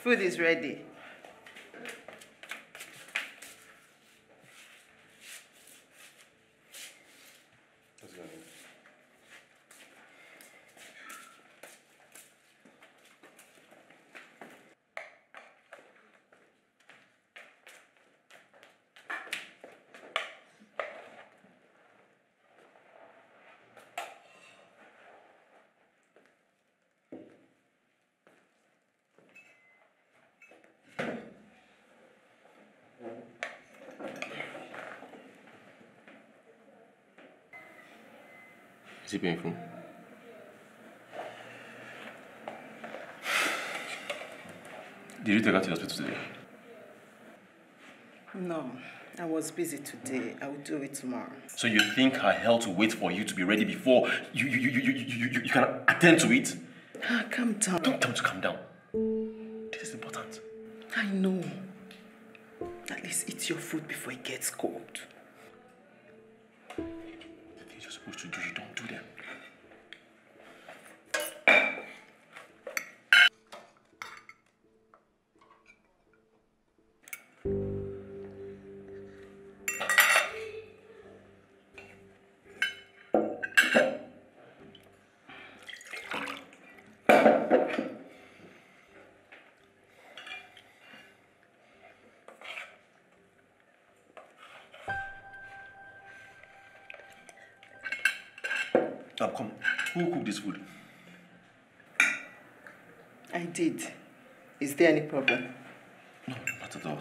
Food is ready. Is it painful? Did you take her to the hospital today? No, I was busy today. I will do it tomorrow. So you think her health will wait for you to be ready before you can attend to it? Calm down. Don't tell me to calm down. This is important. I know. At least eat your food before it gets cold. The things you're supposed to do, you don't do them. Now come, who cooked this food? I did. Is there any problem? No, not at all.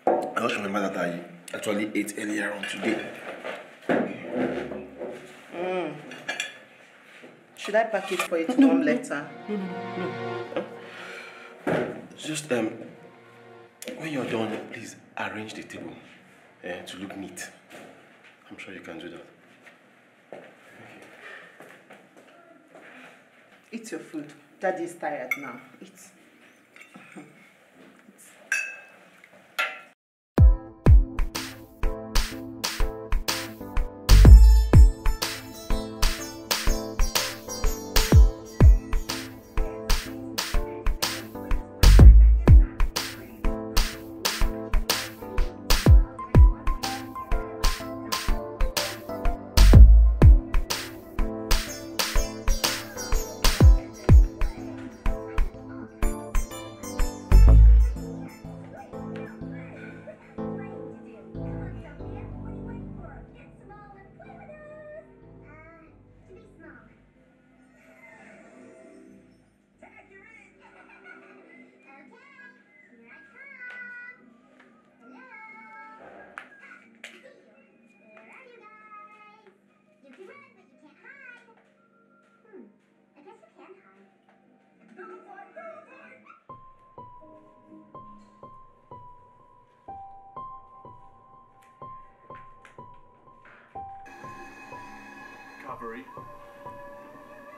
I just remember that I actually ate earlier on today. Should I pack it for you to come later? No. Just, when you're done, please arrange the table to look neat. I'm sure you can do that. Eat your food. Daddy is tired now. Eat.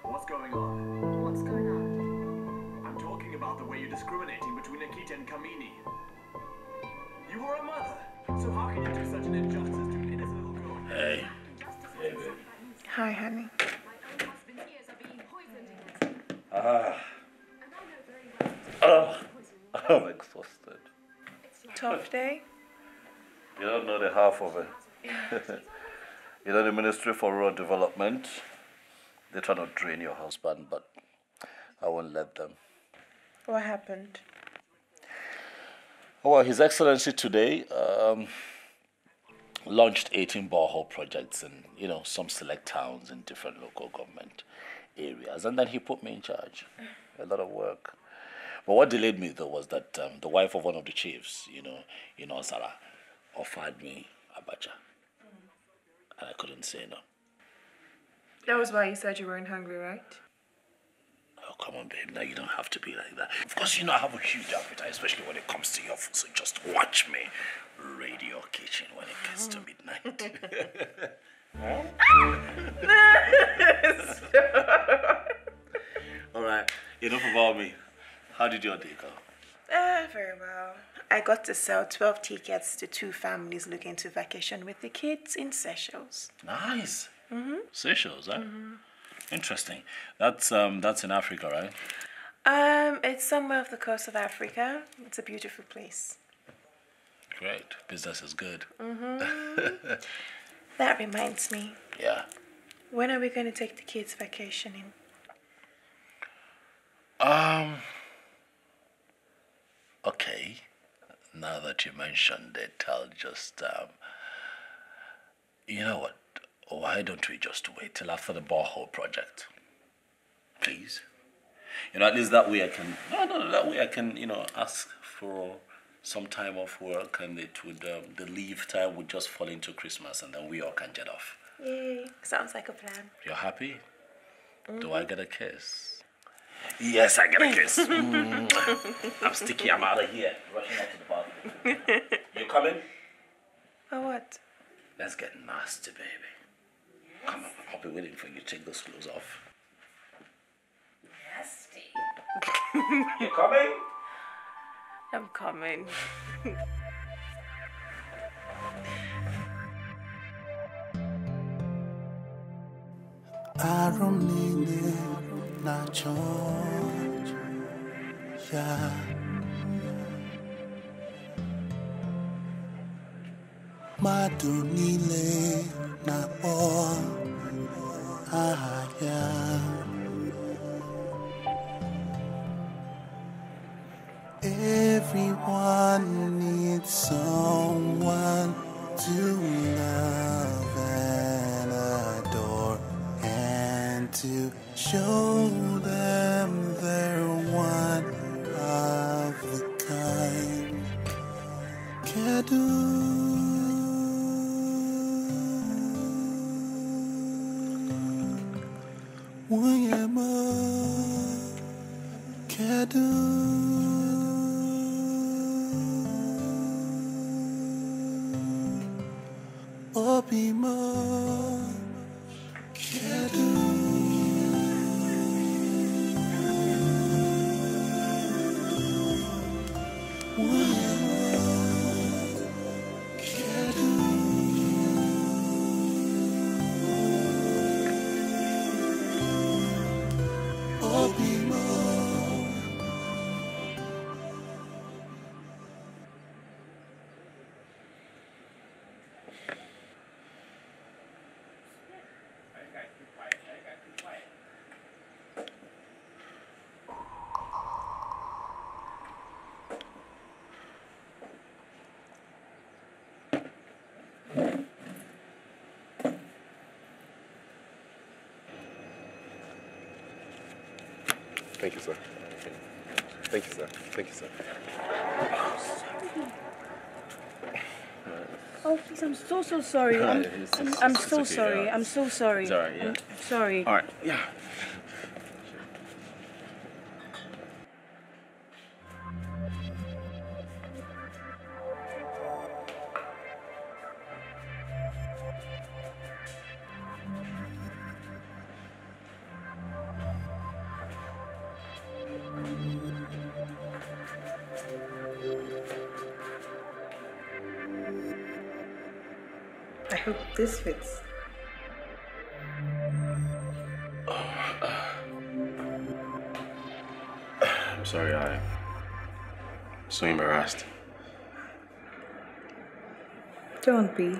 What's going on? What's going on? I'm talking about the way you're discriminating between Akita and Kamini. You were a mother, so how can you do such an injustice to an innocent little girl? Hey. Hey, baby. Hi, honey. I'm exhausted. Tough day? You don't know the half of it. You know, the Ministry for Rural Development, they're trying to drain your husband, but I won't let them. What happened? Well, His Excellency today launched 18 borehole projects in, some select towns in different local government areas, and then he put me in charge. A lot of work. But what delayed me, though, was that the wife of one of the chiefs, Sarah, offered me abacha. And I couldn't say no. That was why you said you weren't hungry, right? Oh, come on, babe. Now you don't have to be like that. Of course, I have a huge appetite, especially when it comes to your food. So just watch me raid your kitchen when it gets to midnight. All right. Enough about me. How did your day go? Very well. I got to sell 12 tickets to 2 families looking to vacation with the kids in Seychelles. Nice. Seychelles, huh? Interesting. That's in Africa, right? It's somewhere off the coast of Africa. It's a beautiful place. Great. Business is good. That reminds me. Yeah. When are we going to take the kids vacationing? Okay. Now that you mentioned it, I'll just, you know what? Why don't we just wait till after the borehole project? Please? You know, at least that way I can, that way I can, ask for some time off work, and it would, the leave time would just fall into Christmas, and then we all can jet off. Yay, sounds like a plan. You're happy? Do I get a kiss? Yes, I get a kiss. I'm sticky, I'm out of here. Rushing out to the bathroom. You coming? For what? Let's get nasty, baby. Come on, I'll be waiting for you to take those clothes off. Nasty. You coming? I'm coming. Arunine na church, yeah. Madunile na yeah. Everyone needs someone to love and adore, and to show them they're one of a kind. Kedu Wayama Kedu Obima Kedu Thank you, sir. Thank you, sir. Thank you, sir. Oh, please, I'm so sorry. I'm so sorry. I'm so sorry. It's all right, yeah. I'm sorry. All right, yeah. I hope this fits. I'm sorry, I'm so embarrassed. Don't be.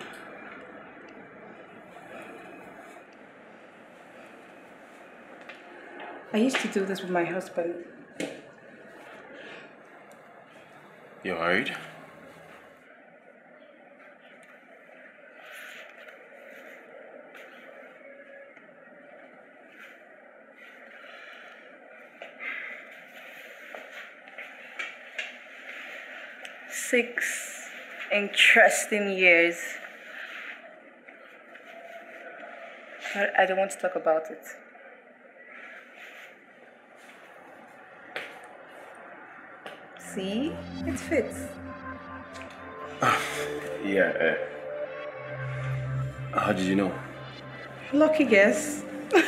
I used to do this with my husband. You're worried? Six interesting years. But I don't want to talk about it. See? It fits. Yeah, how did you know? Lucky guess.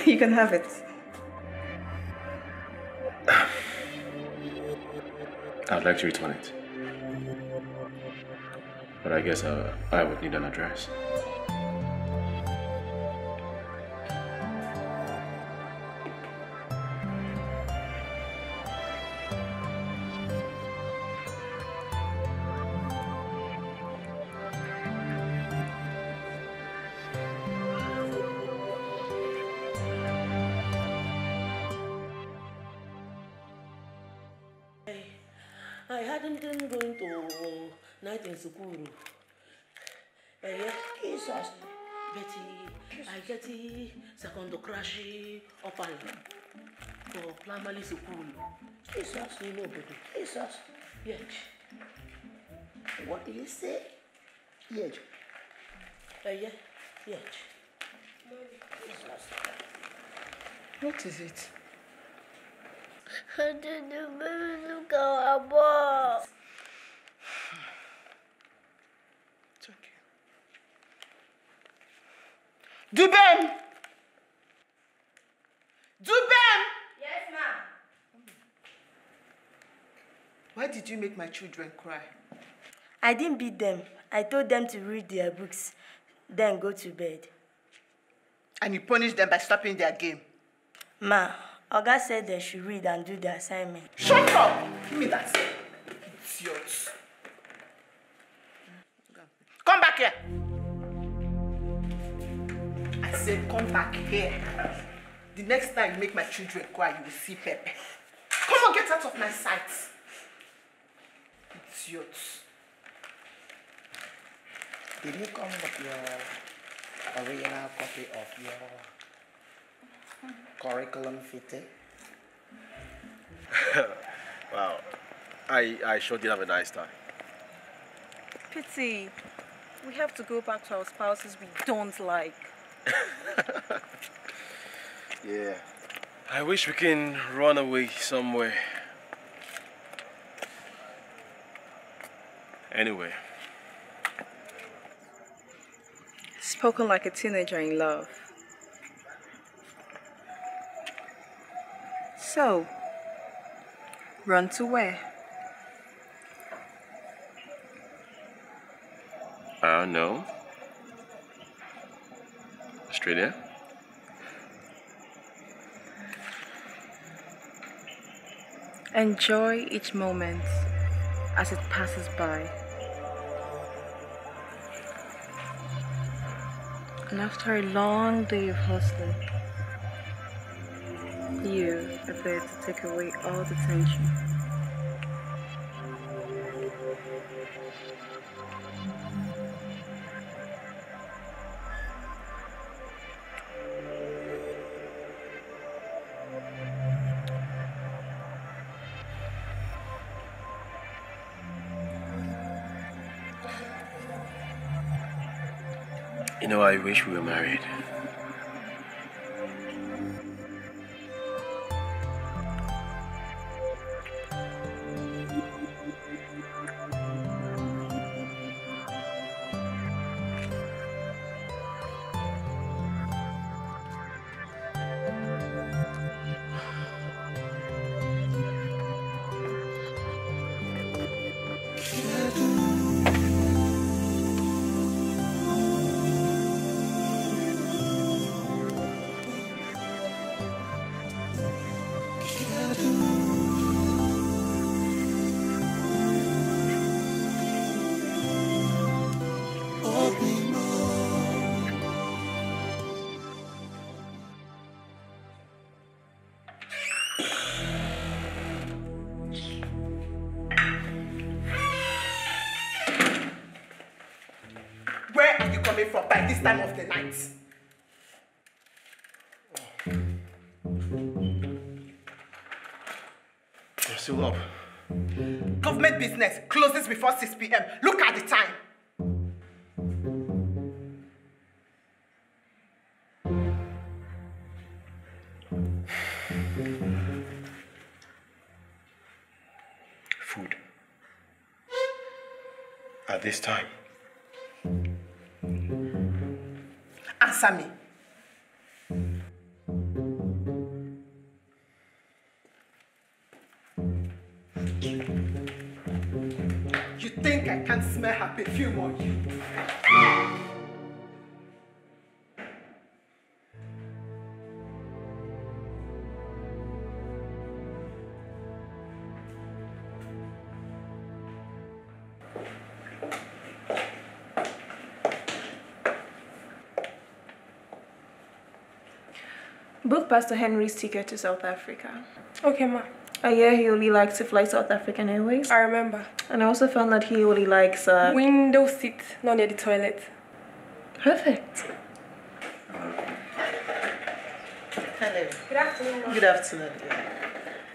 You can have it. I'd like to return it. But I guess I would need an address. I hadn't been going to night in Sukuru. Yeah, Jesus. Betty, I get the second crash up and for primary school. Jesus, you know, baby. Jesus. Yes. What did you say? Yes. Yeah. Yes. Jesus. What is it? I didn't look at our ball. It's okay. Dubem! Dubem! Yes, ma'am. Why did you make my children cry? I didn't beat them. I told them to read their books, then go to bed. And you punished them by stopping their game? Ma, Oga said they should read and do the assignment. Shut up! Give me that. Idiots. Come back here! I said come back here. The next time you make my children cry, you will see Pepe. Come on, get out of my sight. Idiots. Did you come with your original copy of your curriculum vitae? Wow. I sure did have a nice time. Pity. We have to go back to our spouses we don't like. Yeah. I wish we can run away somewhere. Anyway. Spoken like a teenager in love. So, run to where? I don't know. Australia? Enjoy each moment as it passes by. And after a long day of hustling, you are there to take away all the tension. You know, I wish we were married. Where are you coming from by this time of the night? I'm still up. Government business closes before 6 p.m. Look at the time. Food. At this time. Answer me. You think I can't smell her perfume on you? Book Pastor Henry's ticket to South Africa. Okay, ma. Yeah, he only likes to fly South African Airways. I remember. And I also found that he only likes... window seat, not near the toilet. Perfect. Hello. Good afternoon. Good afternoon.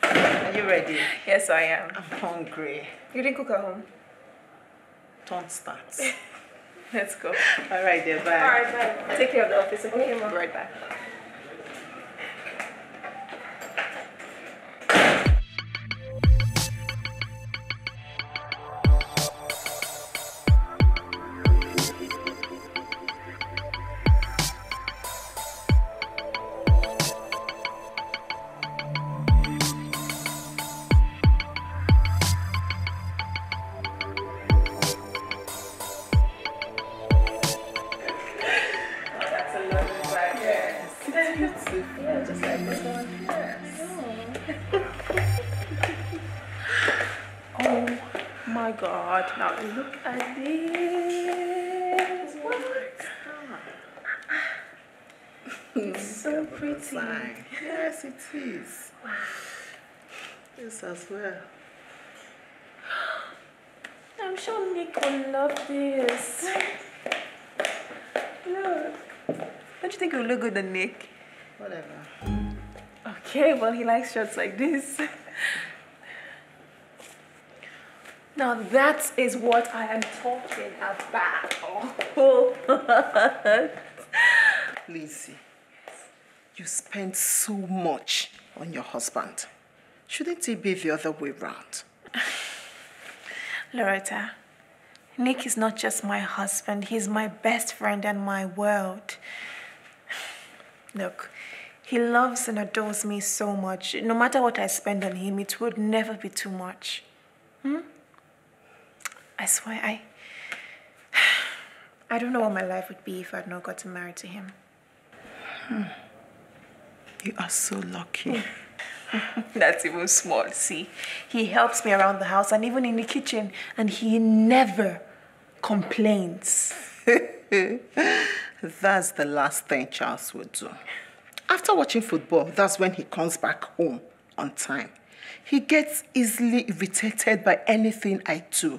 Are you ready? Yes, I am. I'm hungry. You didn't cook at home? Don't start. Let's go. All right, then, bye. All right, bye. Take care of the office, okay? I'll be right back. Now look at this. Oh my God. It's so pretty. Yes, it is. This as well. I'm sure Nick will love this. Look. Don't you think it will look good on Nick? Whatever. Okay, well, he likes shirts like this. Now that is what I am talking about. Lizzie, you spend so much on your husband. Shouldn't it be the other way around? Loretta, Nick is not just my husband. He's my best friend and my world. Look, he loves and adores me so much. No matter what I spend on him, it would never be too much. I swear, I don't know what my life would be if I'd not gotten married to him. You are so lucky. That's even small. See, he helps me around the house and even in the kitchen, and he never complains. That's the last thing Charles would do. After watching football, that's when he comes back home on time. He gets easily irritated by anything I do.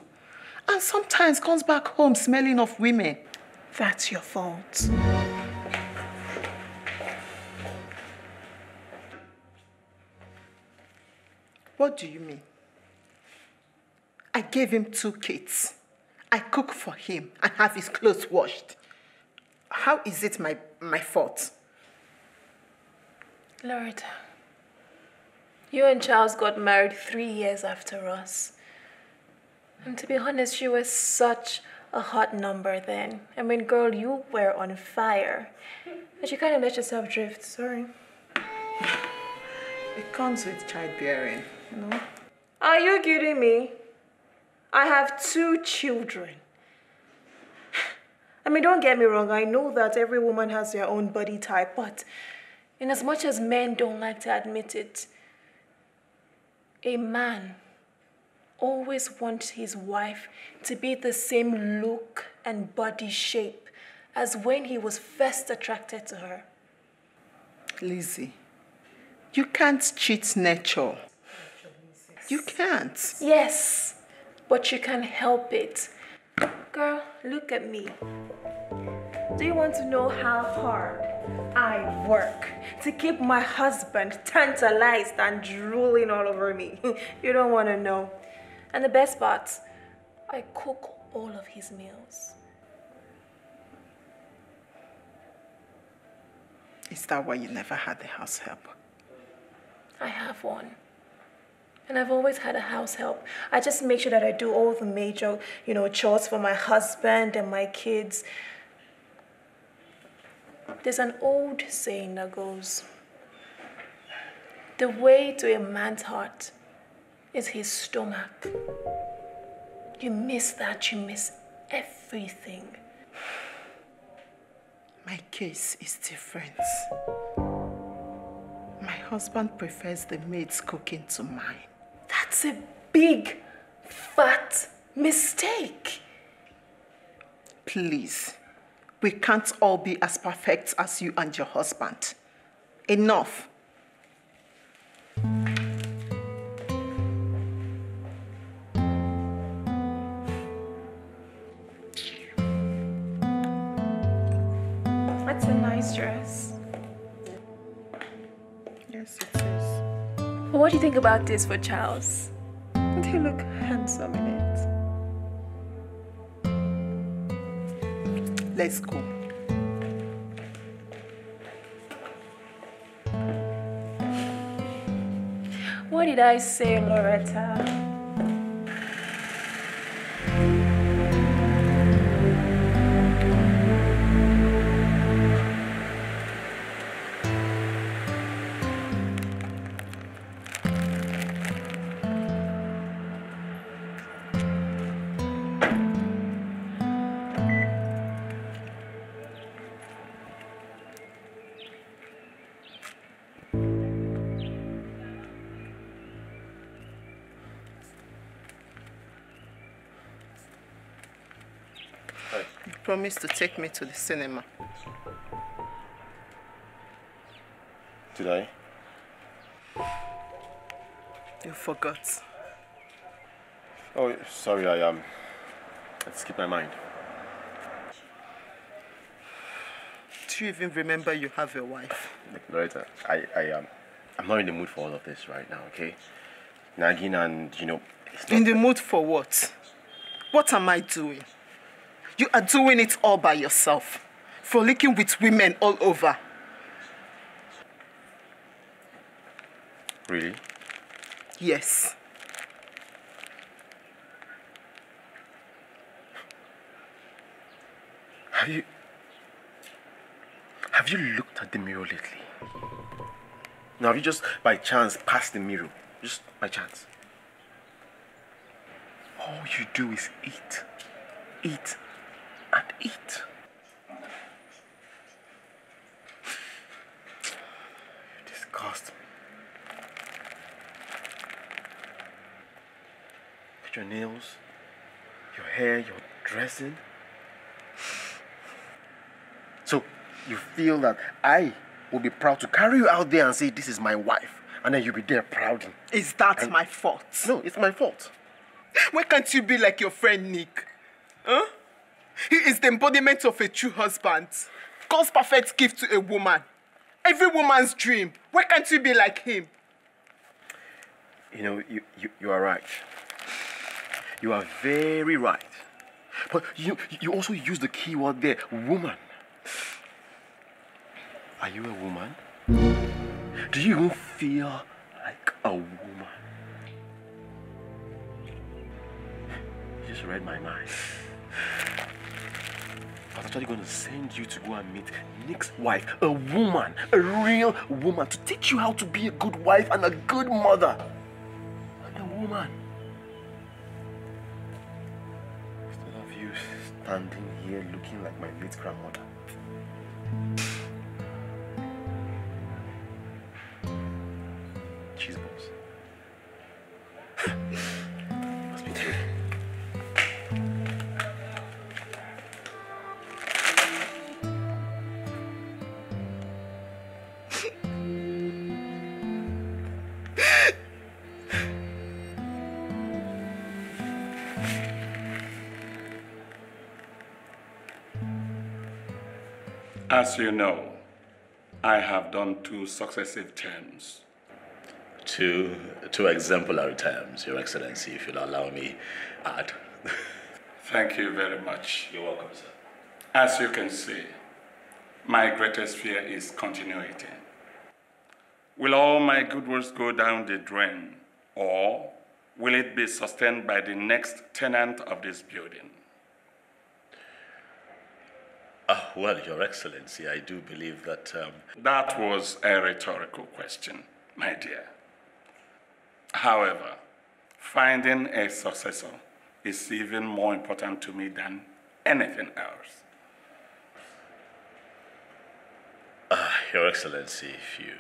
And sometimes comes back home smelling of women. That's your fault. What do you mean? I gave him 2 kids. I cook for him and have his clothes washed. How is it my fault? Loretta, you and Charles got married 3 years after us. And to be honest, you were such a hot number then. I mean, girl, you were on fire. But you kind of let yourself drift, sorry. It comes with childbearing, you know? Are you kidding me? I have 2 children. I mean, don't get me wrong. I know that every woman has their own body type, but in as much as men don't like to admit it, a man always wants his wife to be the same look and body shape as when he was first attracted to her. Lizzie, you can't cheat nature. You can't. Yes, but you can help it. Girl, look at me. Do you want to know how hard I work to keep my husband tantalized and drooling all over me? You don't want to know. And the best part, I cook all of his meals. Is that why you never had a house help? I have one. And I've always had a house help. I just make sure that I do all the major, chores for my husband and my kids. There's an old saying that goes, the way to a man's heart is his stomach. You miss that, you miss everything. My case is different. My husband prefers the maid's cooking to mine. That's a big, fat mistake. Please, we can't all be as perfect as you and your husband. Enough. That's a nice dress. Yes, it is. But what do you think about this for Charles? Don't he look handsome in it? Let's go. What did I say, Loretta? You promised to take me to the cinema. Did I? You forgot. Oh, sorry, I skipped my mind. Do you even remember you have a wife? Loretta, I'm not in the mood for all of this right now, okay? Nagging and, it's not... In the mood for what? What am I doing? You are doing it all by yourself. Frolicking with women all over. Really? Yes. Have you looked at the mirror lately? No, have you just by chance passed the mirror? Just by chance. All you do is eat. Eat. And eat. You disgust me. With your nails, your hair, your dressing. So you feel that I will be proud to carry you out there and say this is my wife, and then you'll be there proud. Is that my fault? No, it's my fault. Why can't you be like your friend Nick? Huh? He is the embodiment of a true husband. God's perfect gift to a woman. Every woman's dream. Why can't you be like him? You are right. You are very right. But you also use the key word there, woman. Are you a woman? Do you even feel like a woman? You just read my mind. I was actually going to send you to go and meet Nick's wife, a woman, a real woman, to teach you how to be a good wife and a good mother. And a woman. Instead of you standing here looking like my late grandmother. Cheese balls. Must be true. As you know, I have done 2 successive terms. Two exemplary terms, Your Excellency, if you'll allow me add. Thank you very much. You're welcome, sir. As you can see, my greatest fear is continuity. Will all my good works go down the drain, or will it be sustained by the next tenant of this building? Well, Your Excellency, I do believe that... That was a rhetorical question, my dear. However, finding a successor is even more important to me than anything else. Your Excellency, if you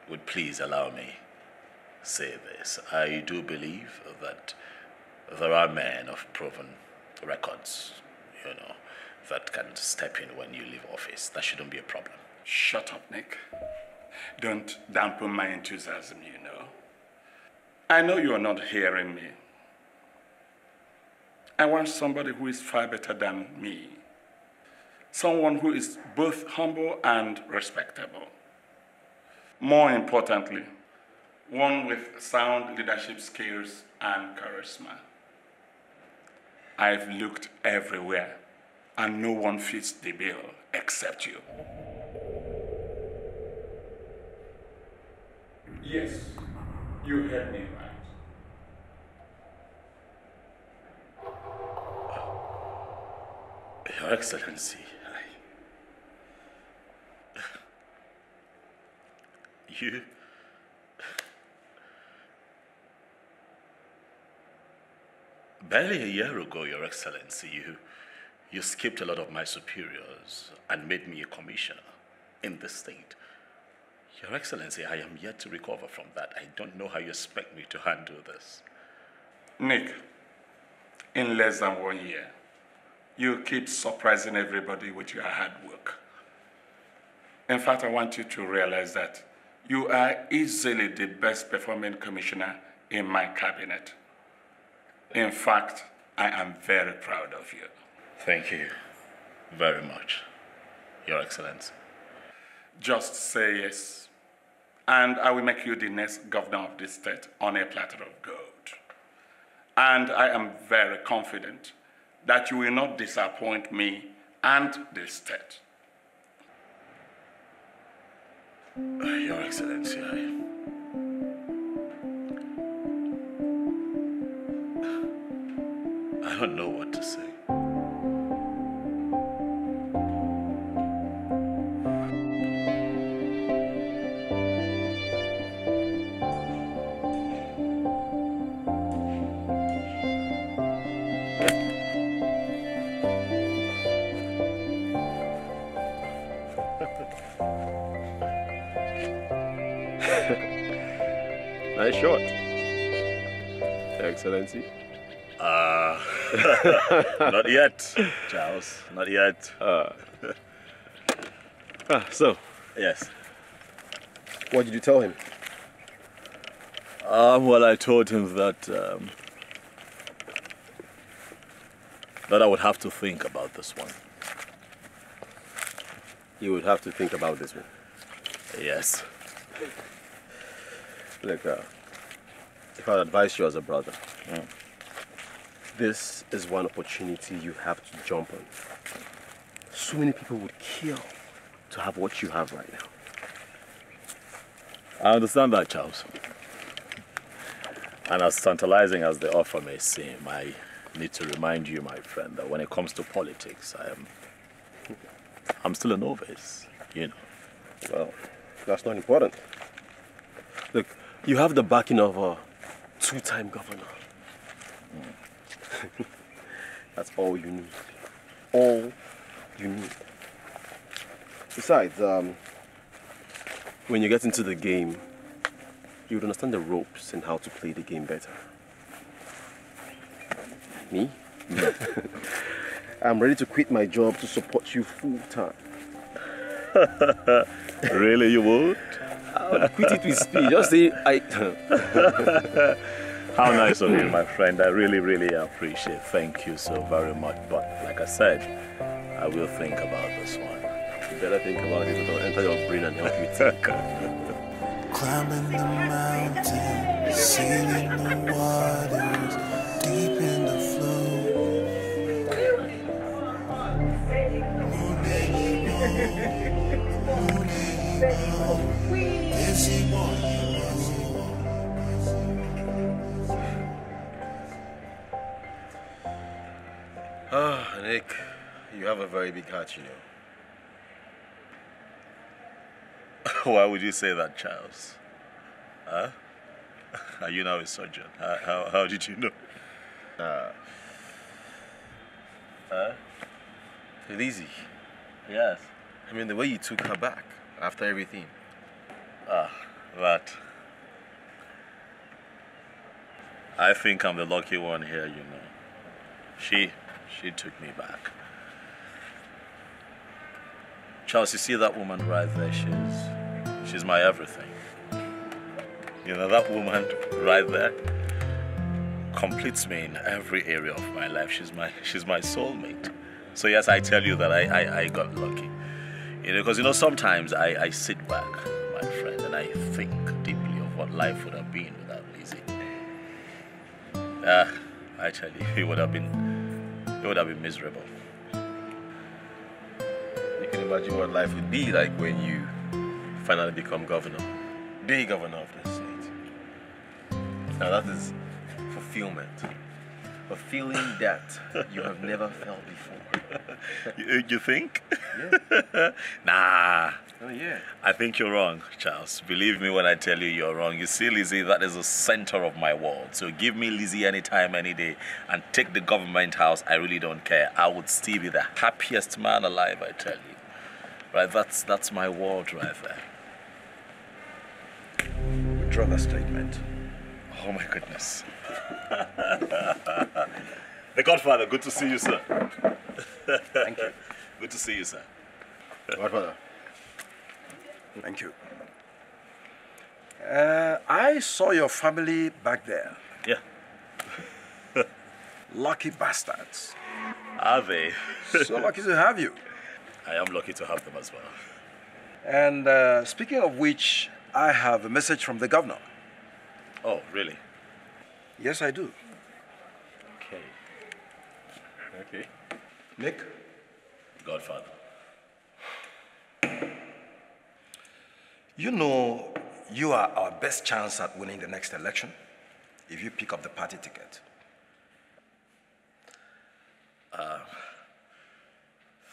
would please allow me say this. I do believe that there are men of proven records, that can step in when you leave office. That shouldn't be a problem. Shut up, Nick. Don't dampen my enthusiasm, I know you are not hearing me. I want somebody who is far better than me. someone who is both humble and respectable. More importantly, one with sound leadership skills and charisma. I've looked everywhere, and no one fits the bill except you. Yes, you heard me right. Your Excellency, you... Barely a year ago, Your Excellency, you skipped a lot of my superiors and made me a commissioner in the state. Your Excellency, I am yet to recover from that. I don't know how you expect me to handle this. Nick, in less than 1 year, you keep surprising everybody with your hard work. In fact, I want you to realize that you are easily the best performing commissioner in my cabinet. In fact, I am very proud of you. Thank you very much, Your Excellency. Just say yes, and I will make you the next governor of this state on a platter of gold. And I am very confident that you will not disappoint me and the state. Your Excellency, I don't know what to say. Nice shot, Excellency. Not yet, Charles. Not yet. So? Yes. What did you tell him? Well, I told him that that I would have to think about this one. You would have to think about this one? Yes. Look, if I'd advise you as a brother, this is one opportunity you have to jump on. So many people would kill to have what you have right now. I understand that, Charles. And as tantalizing as the offer may seem, I need to remind you, my friend, that when it comes to politics, I'm still a novice, you know. Well, that's not important. Look, you have the backing of a two-time governor. That's all you need. All you need. Besides, when you get into the game, you would understand the ropes and how to play the game better. Me? I'm ready to quit my job to support you full-time. Really, you would? I'll quit it with speed. Just say How nice of you, my friend. I really, really appreciate it. Thank you so very much. But like I said, I will think about this one. You better think about it. It'll enter your brain and help you think. Climbing the mountain, sailing the waters, deep in the flow. Nick, you have a very big heart, you know. Why would you say that, Charles? Huh? Are you now a surgeon? How did you know? Lizzie. Yes. I mean, the way you took her back after everything. That. I think I'm the lucky one here, you know. She took me back. Charles, you see that woman right there? She's my everything. You know, that woman right there completes me in every area of my life. She's my soulmate. So yes, I tell you that I got lucky. You know, because sometimes I sit back, my friend, and I think deeply of what life would have been without Lizzie. I tell you, it would have been miserable. You can imagine what life would be like when you finally become governor. Be governor of this state. Now that is fulfillment. A feeling that you have never felt before. You think? Yeah. Nah. Oh, yeah. I think you're wrong, Charles. Believe me when I tell you you're wrong. You see, Lizzie, that is the center of my world. So give me Lizzie anytime, any day, and take the government house. I really don't care. I would still be the happiest man alive, I tell you. Right? That's my world right there. Withdraw that statement. Oh, my goodness. The Godfather, good to see you, sir. Thank you. Good to see you, sir. Godfather. Thank you. I saw your family back there. Yeah. Lucky bastards. Are they? So lucky to have you. I am lucky to have them as well. And speaking of which, I have a message from the governor. Oh, really? Yes, I do. Okay. Okay. Nick? Godfather. You know, you are our best chance at winning the next election if you pick up the party ticket.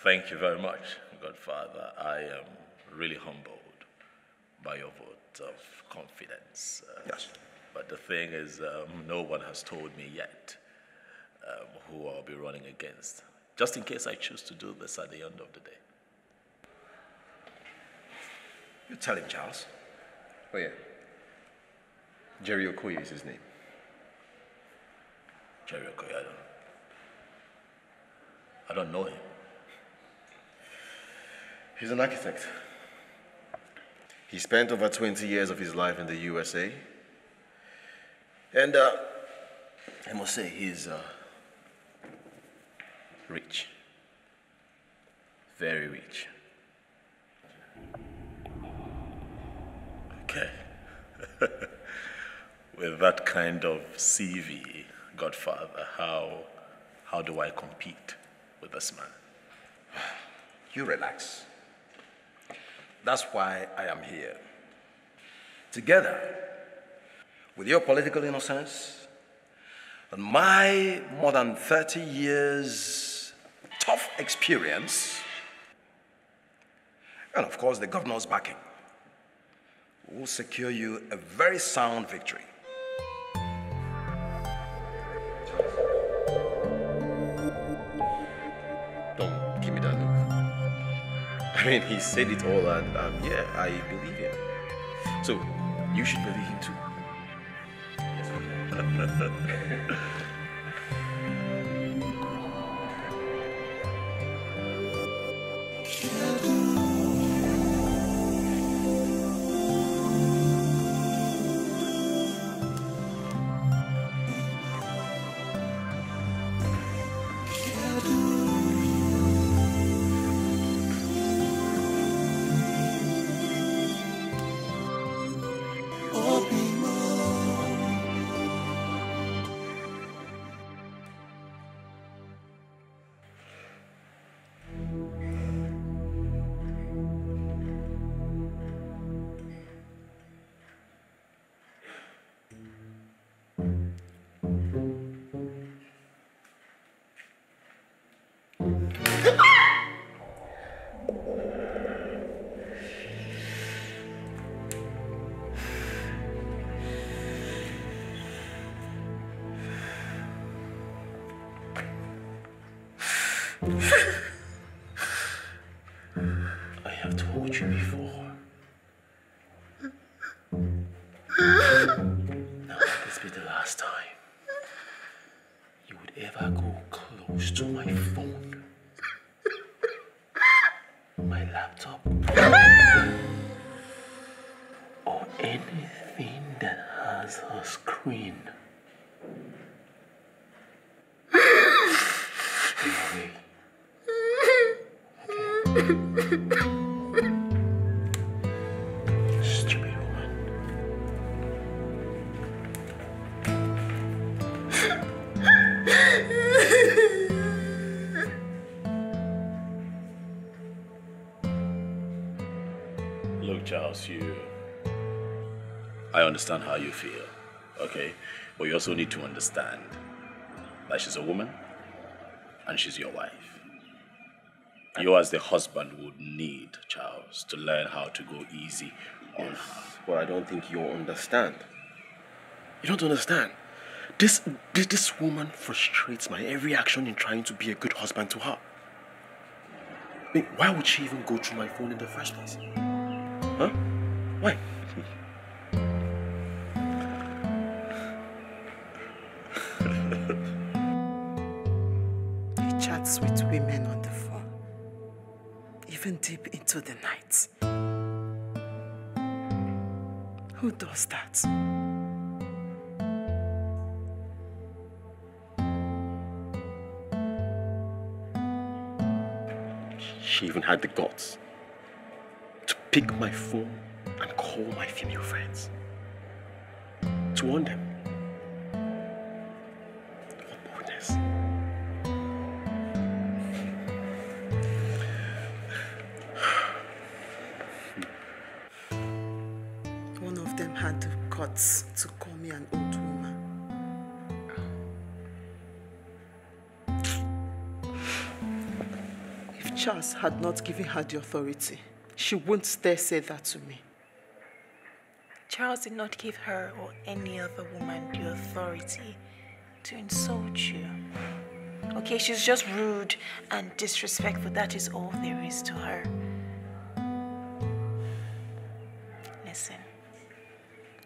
Thank you very much, Godfather. I am really humbled by your vote of confidence. Yes. But the thing is, no one has told me yet who I'll be running against, just in case I choose to do this at the end of the day. You tell him, Charles. Oh, yeah. Jerry Okoye is his name. Jerry Okoye, I don't know him. He's an architect. He spent over 20 years of his life in the USA. And I must say, he's rich. Very rich. Okay. With that kind of CV, Godfather, how do I compete with this man? You relax. That's why I am here. Together, with your political innocence and my more than 30 years tough experience, and of course the governor's backing, we will secure you a very sound victory. Don't give me that look. I mean, he said it all, and yeah, I believe him. So, you should believe him too. I have told you before. Now let this be the last time you would ever go close to my phone, my laptop, or anything that has a screen. Stay away. Stupid woman. Look, Charles, I understand how you feel, okay? But you also need to understand that she's a woman and she's your wife. You as the husband would need, Charles, to learn how to go easy on her. But I don't think you'll understand. You don't understand. This woman frustrates my every action in trying to be a good husband to her. I mean, why would she even go through my phone in the first place? Huh? Why? He chats with women on the phone, even deep into the night. Who does that? She even had the guts to pick my phone and call my female friends to warn them. What boldness. One of them had the guts to call me an old woman. If Charles had not given her the authority, she wouldn't dare say that to me. Charles did not give her or any other woman the authority to insult you. Okay, she's just rude and disrespectful. That is all there is to her. Listen,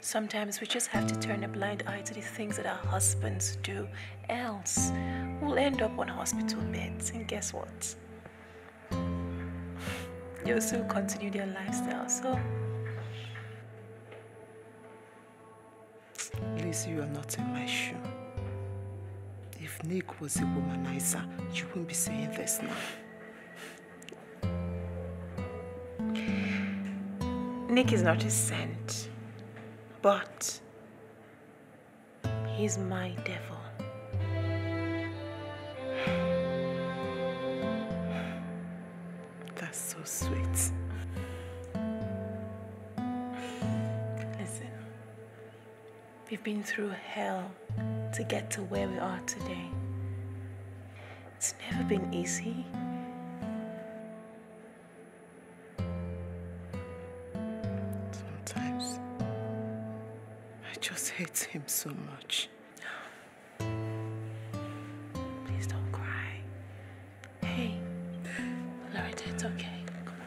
sometimes we just have to turn a blind eye to the things that our husbands do. Else, we'll end up on hospital beds. And guess what? You'll still continue their lifestyle, so... Lizzie, you are not in my shoe. If Nick was a womanizer, you wouldn't be saying this now. Nick is not a saint, but he's my devil. That's so sweet. Listen, we've been through hell to get to where we are today. It's never been easy. Sometimes I just hate him so much. Please don't cry. Hey, Loretta, it's okay. Come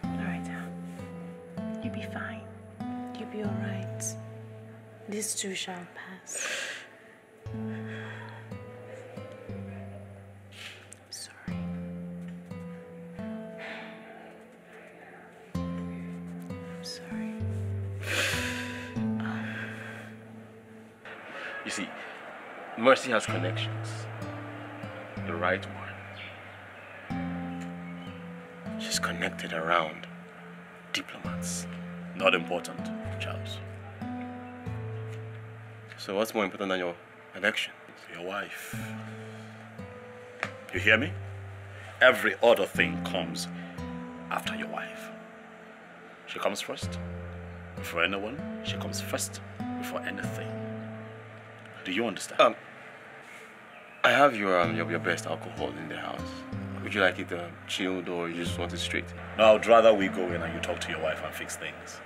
on. Loretta, you'll be fine. You'll be all right. This too shall pass. Sorry. I'm sorry. You see, Mercy has connections. The right one. She's connected around diplomats. Not important, Charles. So what's more important than your election? Your wife. You hear me? Every other thing comes after your wife. She comes first. Before anyone, she comes first. Before anything. Do you understand? I have your best alcohol in the house. Would you like it chilled or you just want it straight? No, I'd rather we go in and you talk to your wife and fix things.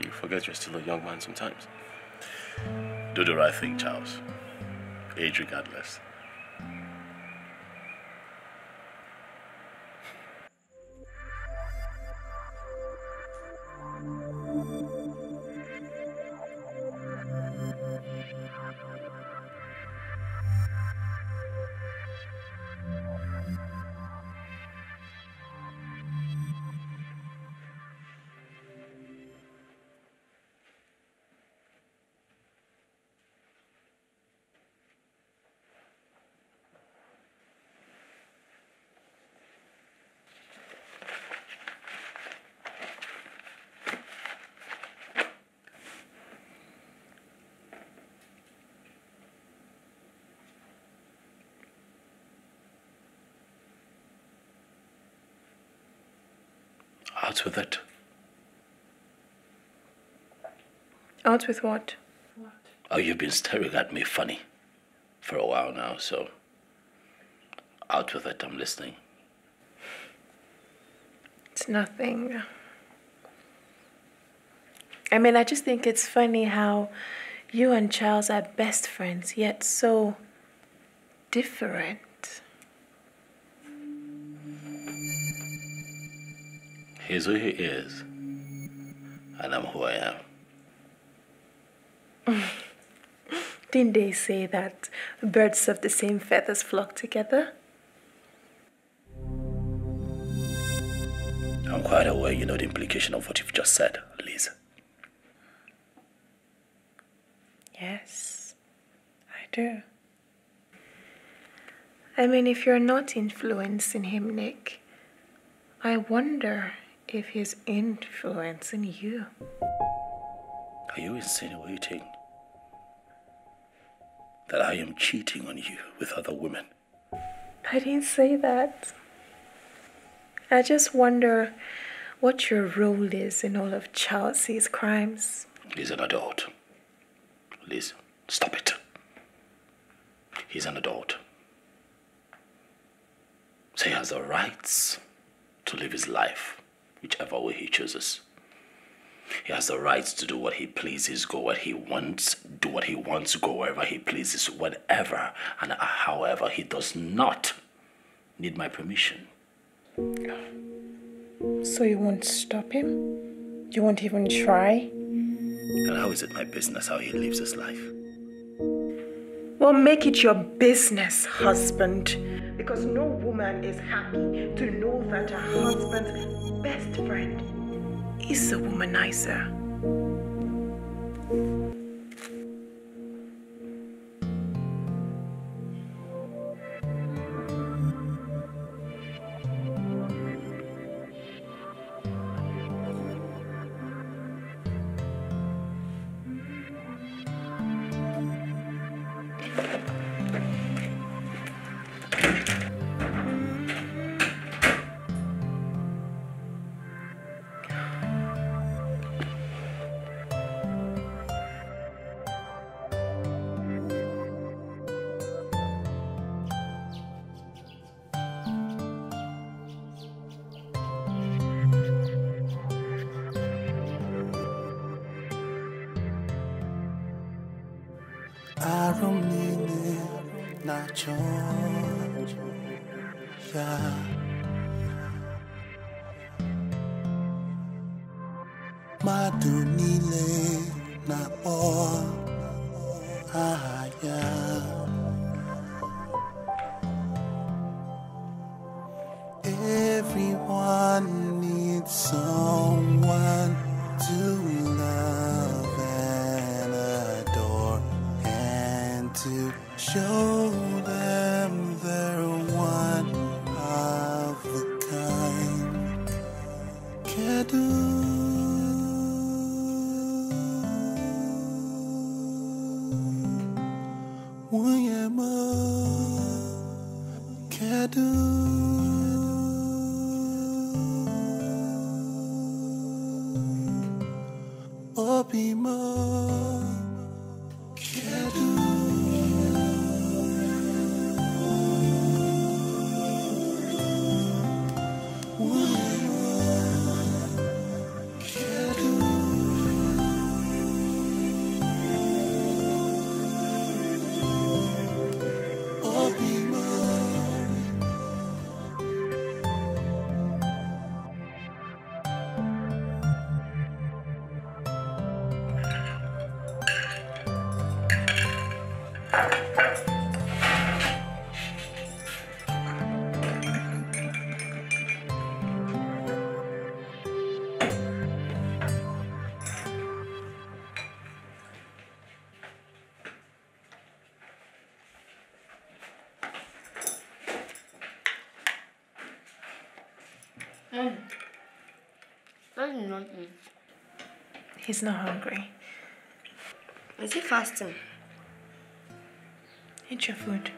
You forget you're still a young man sometimes. Do the right thing, Charles. Age regardless. Out with it. Out with what? Oh, you've been staring at me funny for a while now, so out with it, I'm listening. It's nothing. I mean, I just think it's funny how you and Charles are best friends, yet so different. He's who he is, and I'm who I am. Didn't they say that birds of the same feathers flock together? I'm quite aware you know the implication of what you've just said, Liz. Yes, I do. I mean, if you're not influencing him, Nick, I wonder if he's influencing you. Are you insinuating that I am cheating on you with other women? I didn't say that. I just wonder what your role is in all of Chelsea's crimes. He's an adult. Liz, stop it. He's an adult. So he has the rights to live his life, whichever way he chooses. He has the rights to do what he pleases, go what he wants, do what he wants, go wherever he pleases, whatever and however. He does not need my permission. So you won't stop him? You won't even try? And how is it my business how he lives his life? Well, make it your business, husband. Because no woman is happy to know that her husband's best friend is a womanizer. Aromine na chonja Madunile na ahaya Everyone needs someone to love and adore and to show them they're one of a kind. Kedu Wayama Kedu Obima He's not hungry. Is he fasting? Eat your food.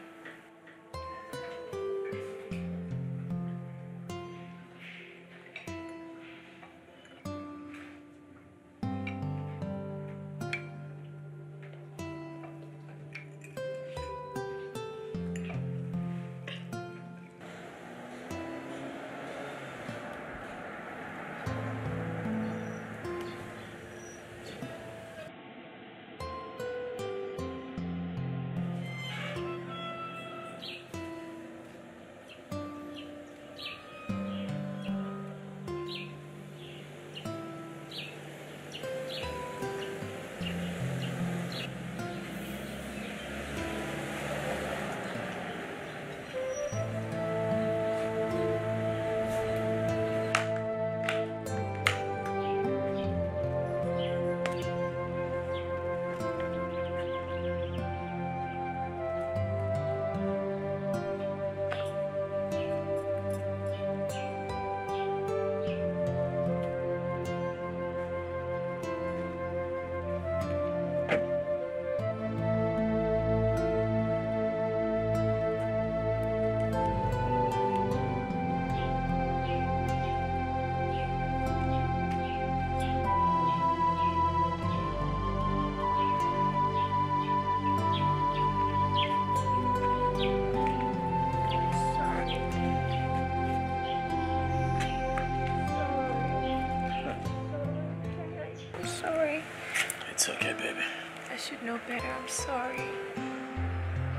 I should know better. I'm sorry.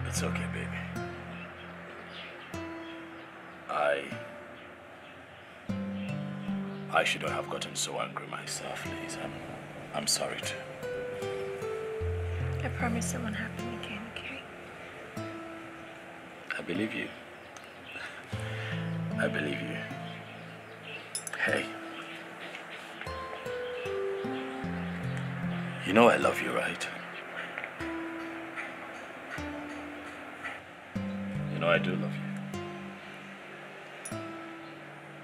It's okay, baby. I shouldn't have gotten so angry myself, Liz. I'm sorry too. I promise it won't happen again, okay? I believe you. I believe you. Hey. You know I love you, right? You know I do love you.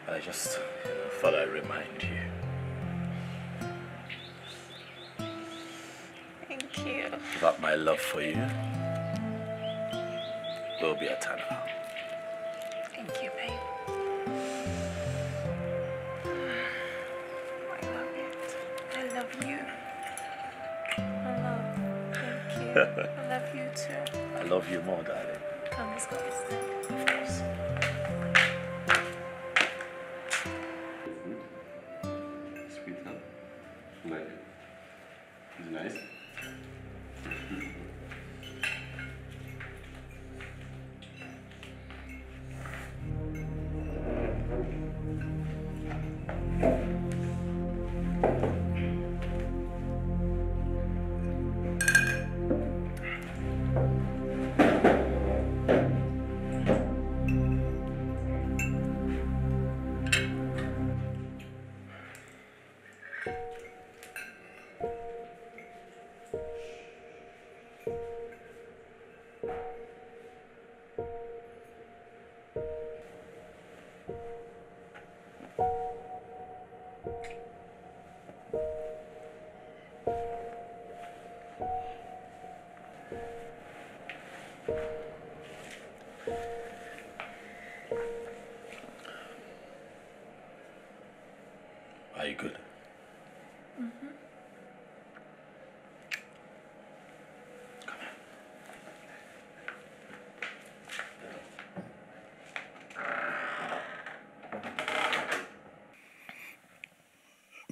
I just thought I'd remind you. Thank you. That my love for you will be eternal. Thank you, babe. I love it. I love you. Thank you. I love you too. I love you more, darling. Come, let's go inside. Of course. Sweet, huh? Like it? Is it nice? Are you good? Mm-hmm.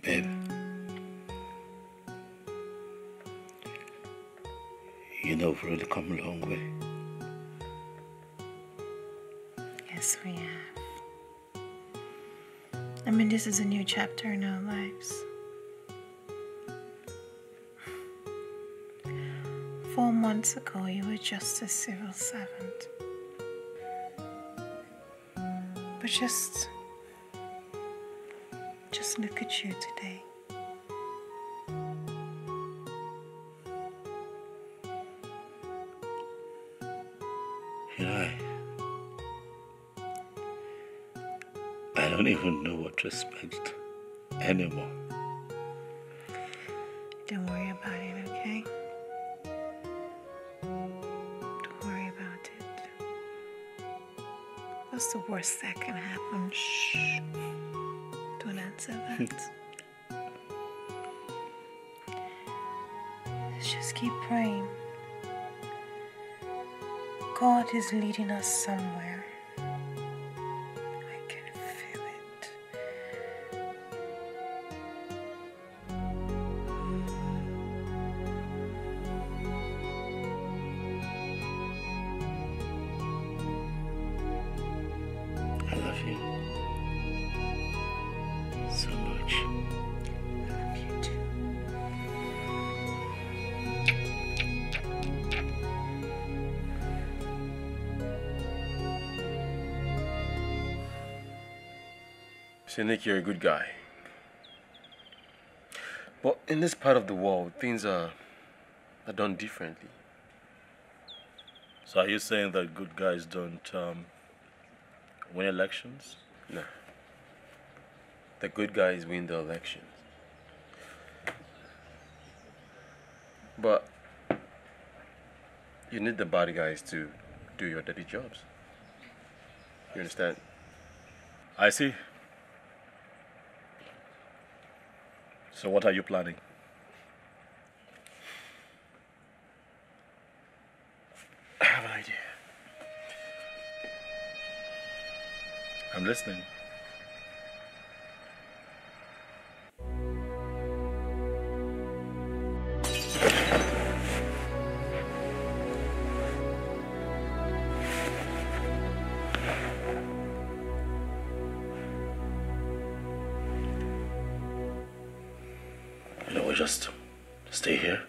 Babe. You know we've really come a long way. Yes, we have. I mean, this is a new chapter in our lives. 4 months ago, you were just a civil servant. But just look at you today. You know, I don't even know what to expect anymore. Don't worry about it, okay? Don't worry about it. What's the worst that can happen? Shh. Don't answer that. Let's just keep praying. God is leading us somewhere. I can feel it. I love you so much. I love you too. So Nick, you're a good guy. But in this part of the world, things are done differently. So are you saying that good guys don't win elections? No. The good guys win the elections. But you need the bad guys to do your dirty jobs. You understand? I see. So what are you planning? I have an idea. I'm listening. just stay here?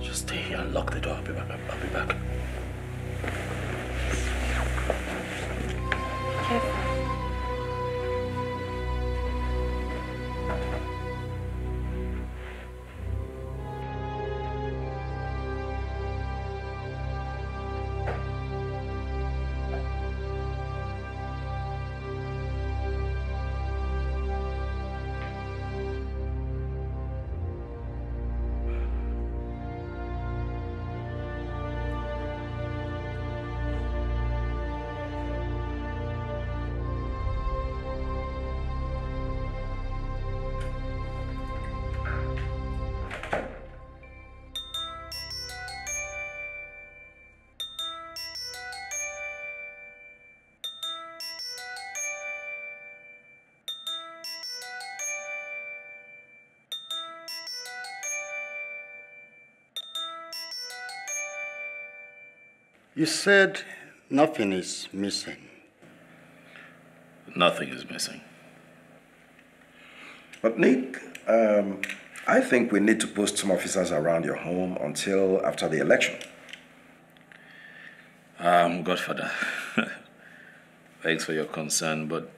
Just stay here and lock the door. I'll be back. I'll be back. Careful. You said nothing is missing. Nothing is missing. But Nick, I think we need to post some officers around your home until after the election. Godfather, thanks for your concern, but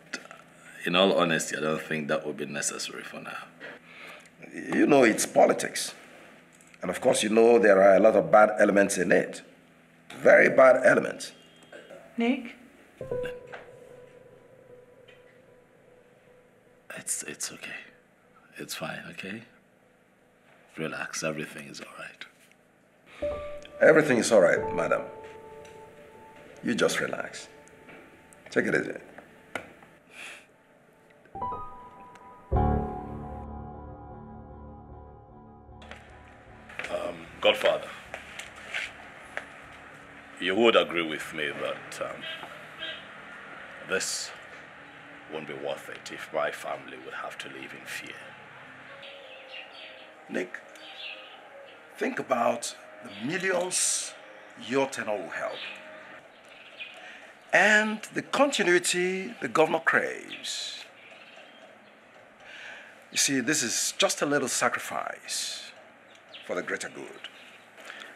in all honesty, I don't think that would be necessary for now. You know, it's politics. And of course, you know there are a lot of bad elements in it. Very bad elements. Nick? It's okay. It's fine, okay? Relax, everything is all right. Everything is all right, madam. You just relax. Take it easy. Godfather, you would agree with me that this won't be worth it if my family would have to live in fear. Nick, think about the millions your tenure will help. And the continuity the governor craves. You see, this is just a little sacrifice for the greater good.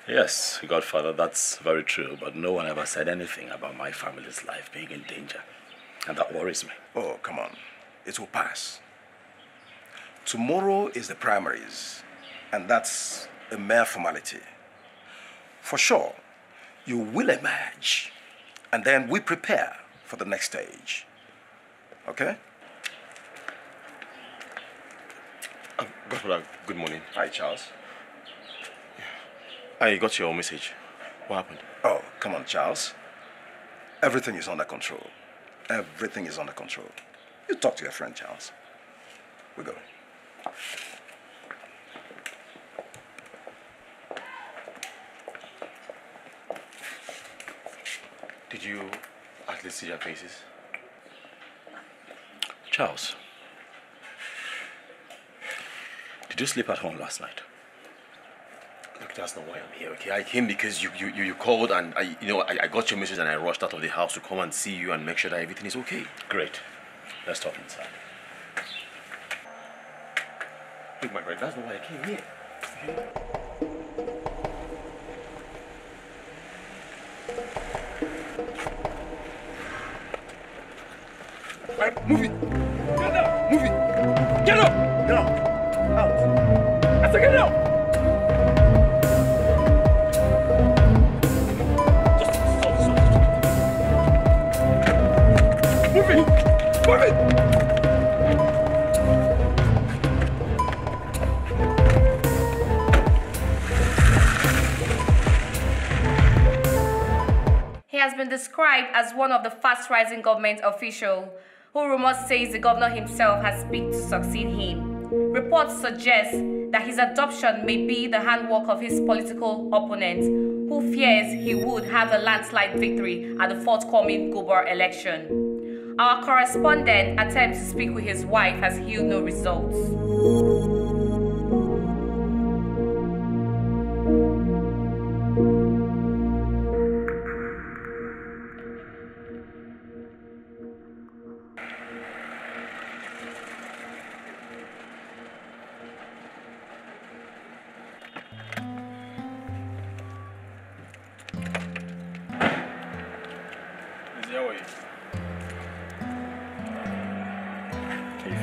Yes, Godfather, that's very true, but no one ever said anything about my family's life being in danger, and that worries me. Oh, come on. It will pass. Tomorrow is the primaries, and that's a mere formality. For sure, you will emerge, and then we prepare for the next stage. Okay? Godfather, good morning. Hi, Charles. I got your message. What happened? Oh, come on, Charles. Everything is under control. Everything is under control. You talk to your friend, Charles. We go. Did you at least see their faces? Charles, did you sleep at home last night? Look, that's not why I'm here, okay? I came because you called and I got your message and I rushed out of the house to come and see you and make sure that everything is okay. Great. Let's talk inside. Look, my friend, that's not why I came here. Okay? Right, move it. Get up. Move it. Get up. Get up. Out. I said get up. Move it. Move it. He has been described as one of the fast-rising government officials who rumors says the governor himself has picked to succeed him. Reports suggest that his adoption may be the handwork of his political opponent, who fears he would have a landslide victory at the forthcoming Gobar election. Our correspondent attempts to speak with his wife has yielded no results.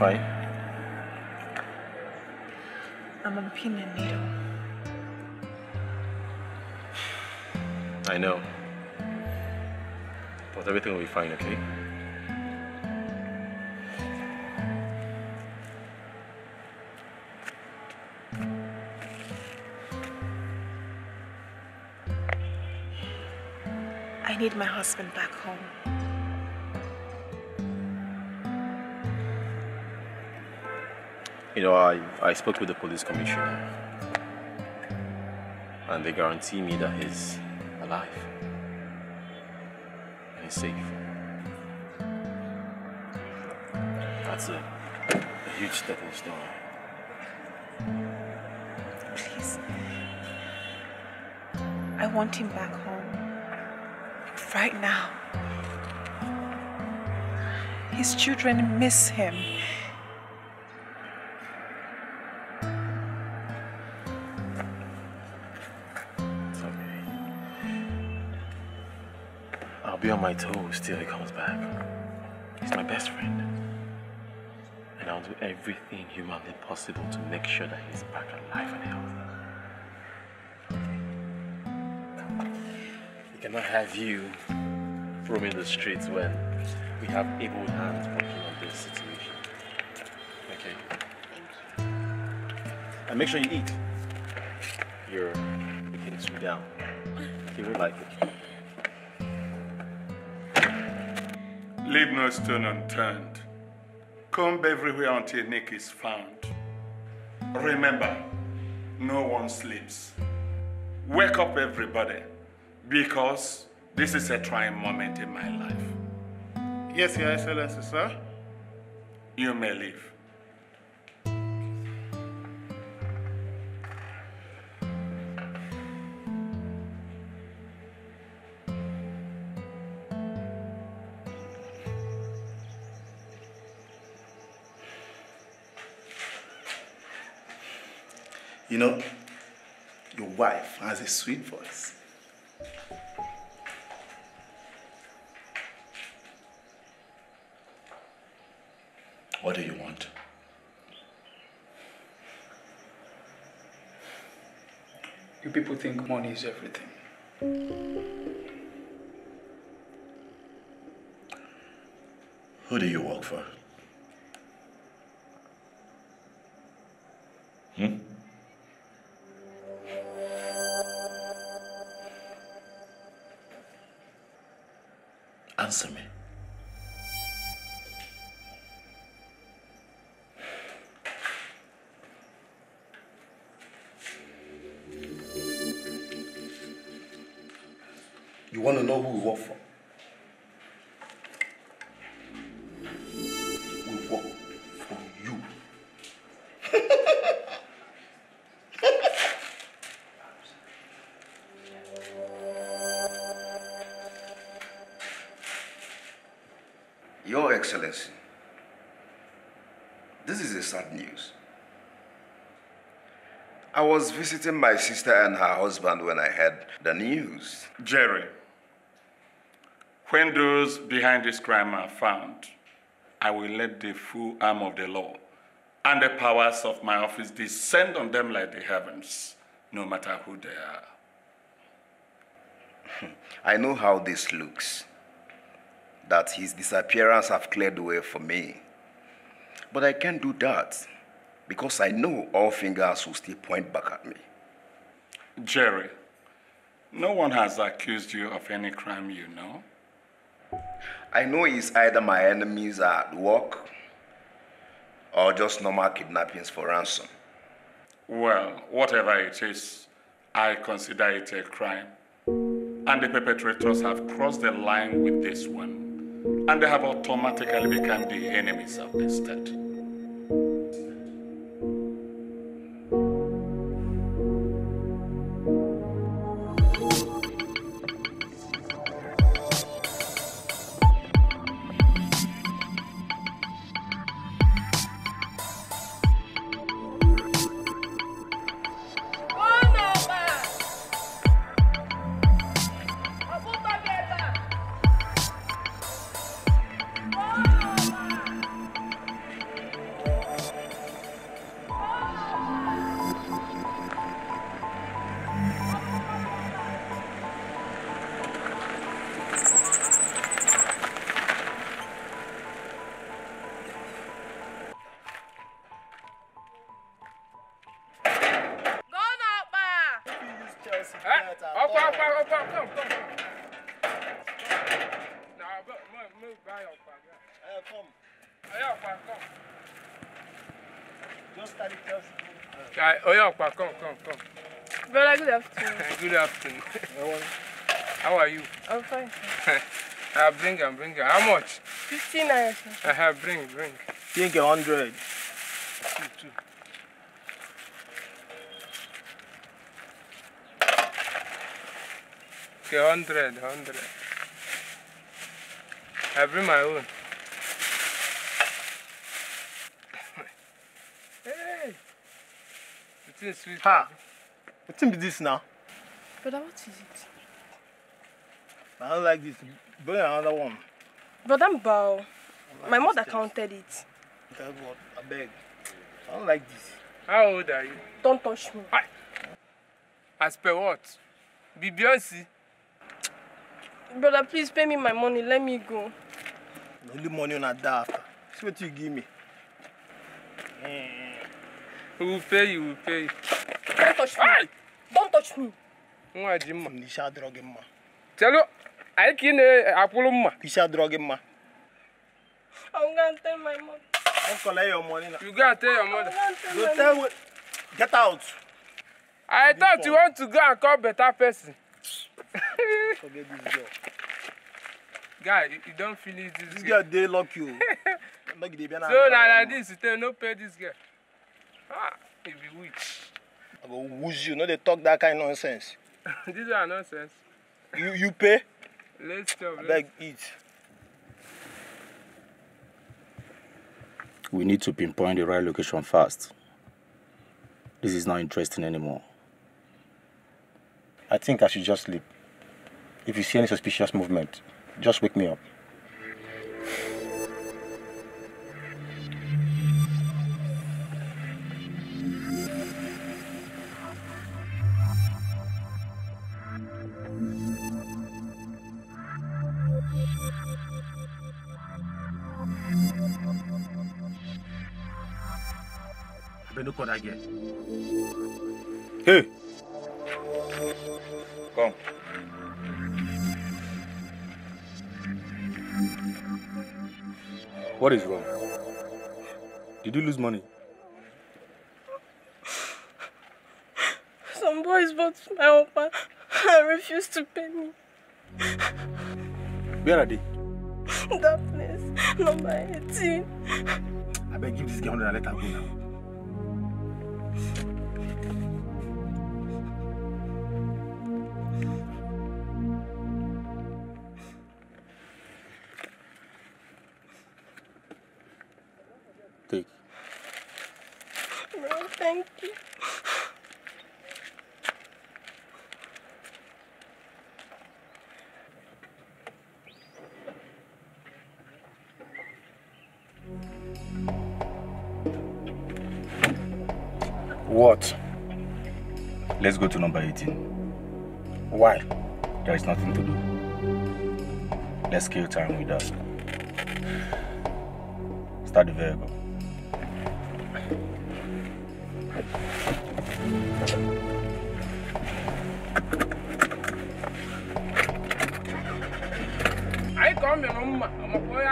fine? I'm on pin and needle. I know. But everything will be fine, okay? I need my husband back home. You know, I spoke with the police commissioner. And they guarantee me that he's alive. And he's safe. That's a huge stepping stone. Please. I want him back home. Right now. His children miss him. It's okay. I'll be on my toes till he comes back. He's my best friend. And I'll do everything humanly possible to make sure that he's back alive and healthy. We cannot have you roaming the streets when we have able hands working on this situation. Okay? Thank you. And make sure you eat. You're getting too down. You will like it. Leave no stone unturned. Comb everywhere until Nick is found. Remember, no one sleeps. Wake up, everybody, because this is a trying moment in my life. Yes, Your Excellency, sir. You may leave. You know, your wife has a sweet voice. What do you want? You people think money is everything. Who do you work for? Answer me. You want to know who we work for? We work for you. Your Excellency, this is a sad news. I was visiting my sister and her husband when I heard the news. Jerry, when those behind this crime are found, I will let the full arm of the law and the powers of my office descend on them like the heavens, no matter who they are. I know how this looks, that his disappearance have cleared the way for me. But I can't do that, because I know all fingers will still point back at me. Jerry, no one has accused you of any crime, you know. I know it's either my enemies are at work or just normal kidnappings for ransom. Well, whatever it is, I consider it a crime. And the perpetrators have crossed the line with this one, and they have automatically become the enemies of the state. Yes, come. Move by your bag. Come. Just study first. Come. Brother, good afternoon. Good afternoon. How are you? I'm fine. Bring him. How much? 15 naira. Bring. Think 100. Two. Okay, 100. I bring my own. Hey! It is sweet. Ha! What is this now? Brother, what is it? I don't like this. Bring another one. Brother, bow. My mother counted it. That's what I beg. I don't like this. How old are you? Don't touch me. As per what? Be Beyonce? Brother, please pay me my money. Let me go. The only money on that after. See what you give me. We will pay you. Don't touch me. Don't touch me. Nisha drug him. Tell you, I can't Apollo. Nisha drug him. I'm going to tell my mother. Don't collect your money now. You gotta tell your mother. Go tell what? Get out. I thought you want to go and call better person. Forget this girl. Guy, you don't feel it. This girl, they lock you. So like this, you tell no pay this girl. He be witch. I go wooz you. No, they talk that kind of nonsense. These are nonsense. You pay? Let's stop. I beg, eat. We need to pinpoint the right location fast. This is not interesting anymore. I think I should just sleep. If you see any suspicious movement, just wake me up. I better call that girl. Hey! Come. What is wrong? Did you lose money? Some boys bought my oppa and refused to pay me. Where are they? That place, number 18. I better give this girl 100 and let her go now. Take. Bro, thank you. What? Let's go to number 18. Why? There is nothing to do. Let's kill time with that. Start the vehicle. I come here, I'm a boy.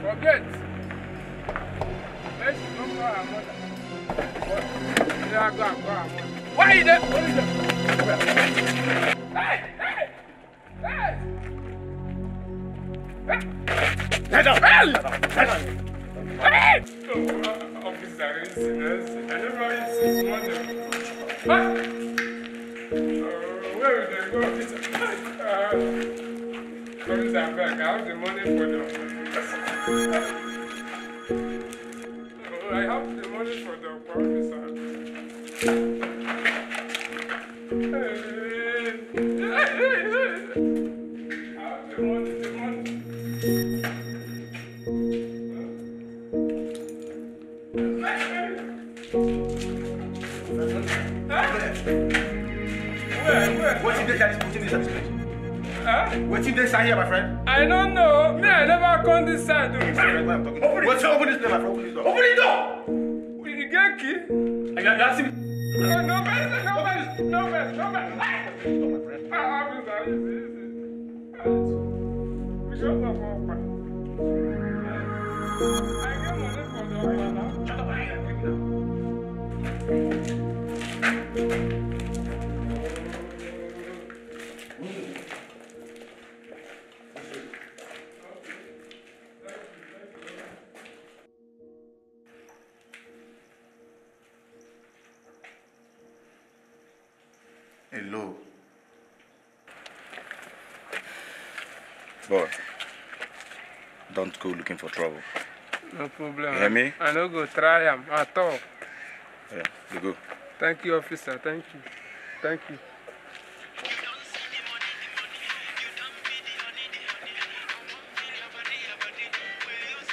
Forget. Let's go for our mother. Why is that? What is that? Hey! Let down! Hey! Officer, I never see money. Where will they go, officer? Officer, back. I have the money for them. I have the money for the officer. I have the money, What's in this side here, my friend? I don't know. Me, I never come this side. Open this door, my friend. Open this door. You get key? You ask him. No, Hello. Boy, don't go looking for trouble. No problem. You hear me? I no go try am at all. Yeah, you go. Thank you, officer. Thank you. Thank you.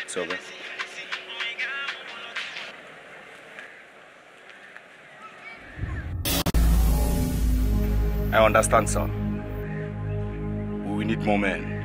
It's over. I understand, sir. We need more men.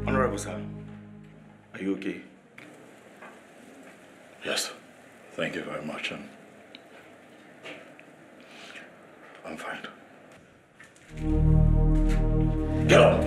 Honorable sir, are you okay? Yes, thank you very much. I'm fine. Get up!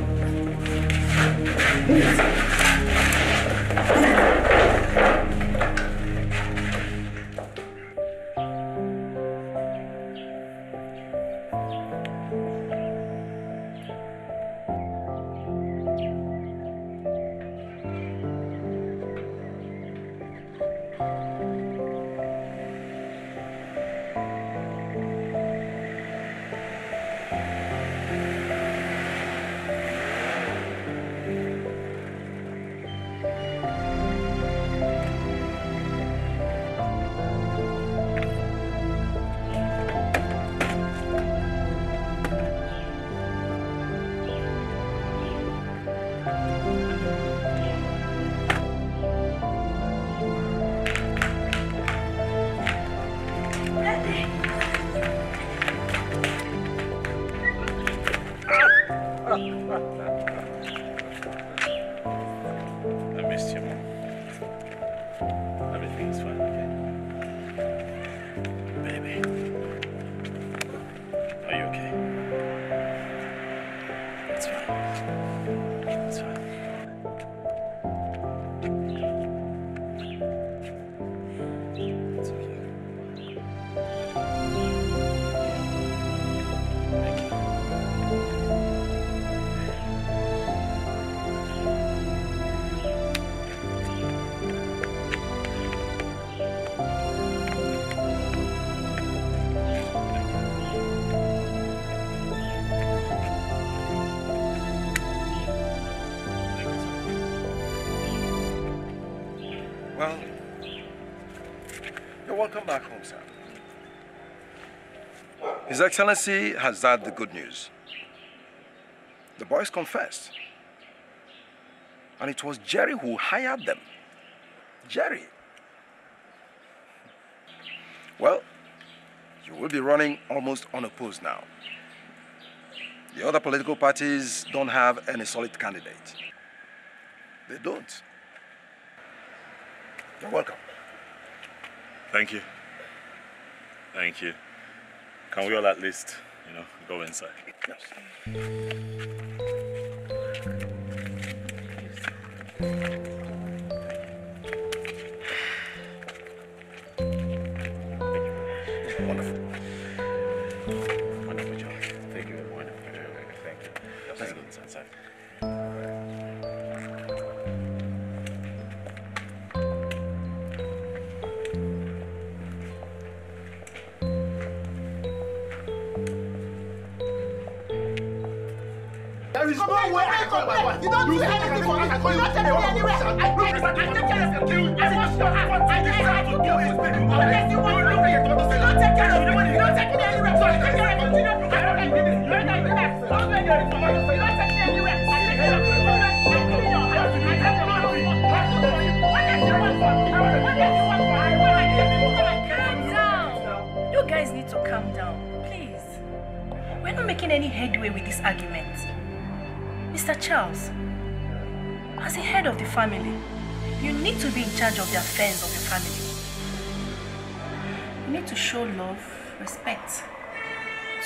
I missed you, Mom. Everything's fine, okay? Baby. Are you okay? It's fine. It's fine. It's okay. Thank you. Well, you're welcome back home, sir. His Excellency has had the good news. The boys confessed. And it was Jerry who hired them. Jerry. Well, you will be running almost unopposed now. The other political parties don't have any solid candidate. They don't. You're welcome. Thank you. Thank you. Can we all at least, go inside? Yes. Wonderful. Wonderful job. Thank you. Wonderful. Thank you. Let's go inside. There is no way I can call my wife. You don't do anything for me. You don't take me anywhere. I take care of you. I want your house. I decide to deal with it. Unless you want to do it. You don't take care of me. You don't take me anywhere. So I take care of you. You don't take me anywhere. You don't take me anywhere. You don't take me anywhere. I take care of you. What does you want for me? What does you want for me? Calm down. You guys need to calm down, please. We're not making any headway with this argument. Mr. Charles, as the head of the family, you need to be in charge of the affairs of your family. You need to show love, respect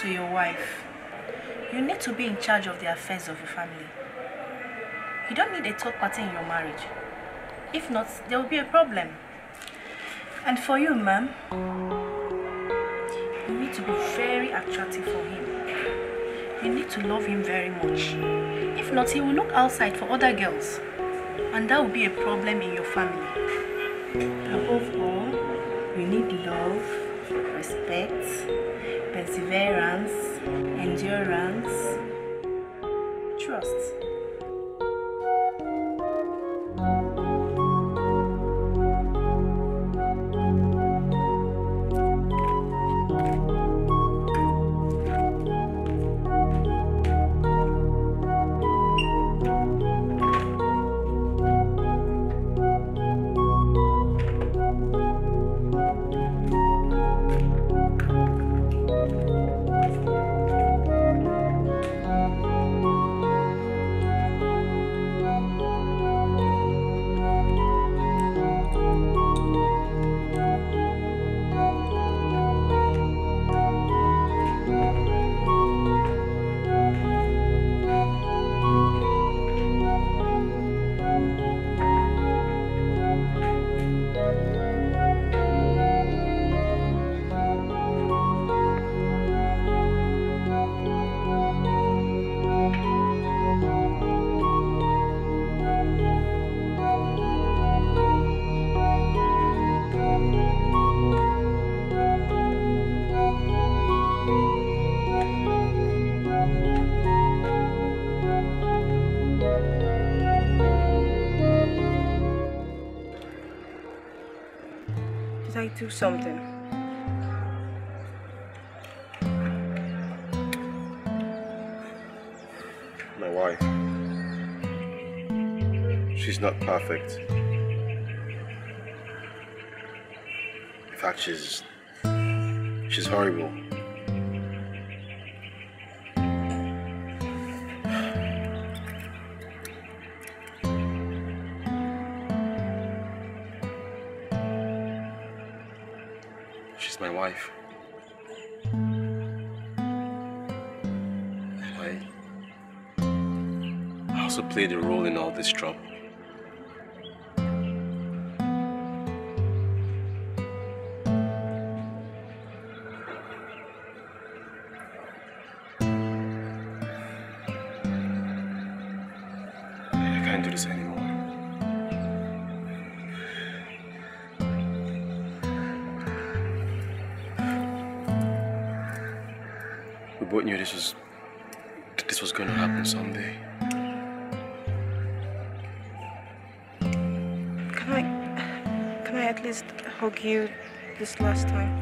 to your wife. You need to be in charge of the affairs of your family. You don't need a third party in your marriage. If not, there will be a problem. And for you, ma'am, you need to be very attractive for him. You need to love him very much. If not, he will look outside for other girls. And that will be a problem in your family. Above all, you need love, respect, perseverance, endurance, trust. Do something. My wife. She's not perfect. In fact, she's horrible. My wife. I also played a role in all this trouble. I can't do this anymore. We both knew this was going to happen someday. Can I at least hug you this last time?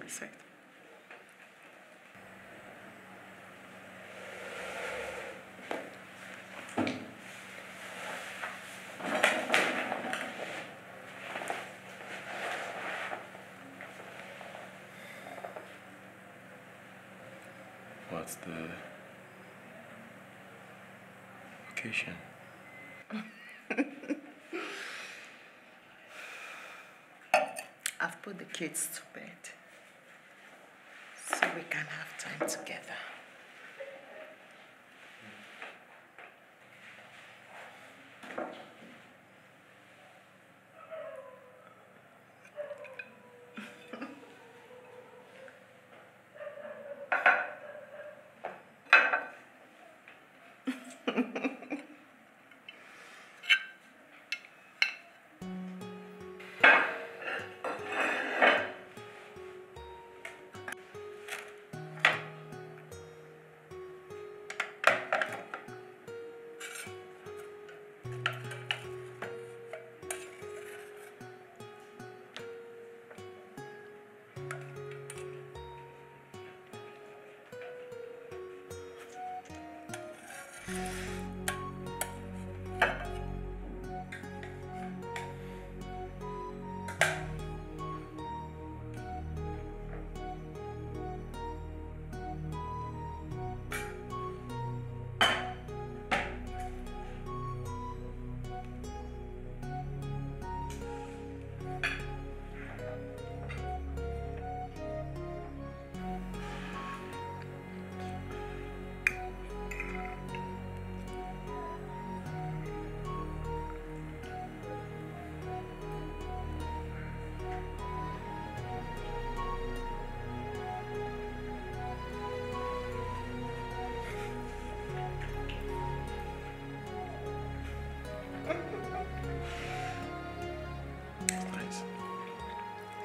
said. What's the occasion? I've put the kids to bed so we can have time together.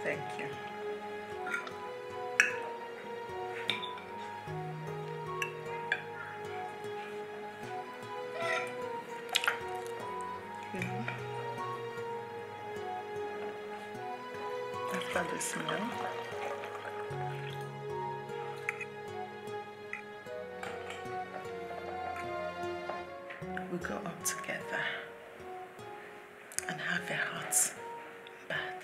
Thank you. After this meal, we go up together and have a hot bath.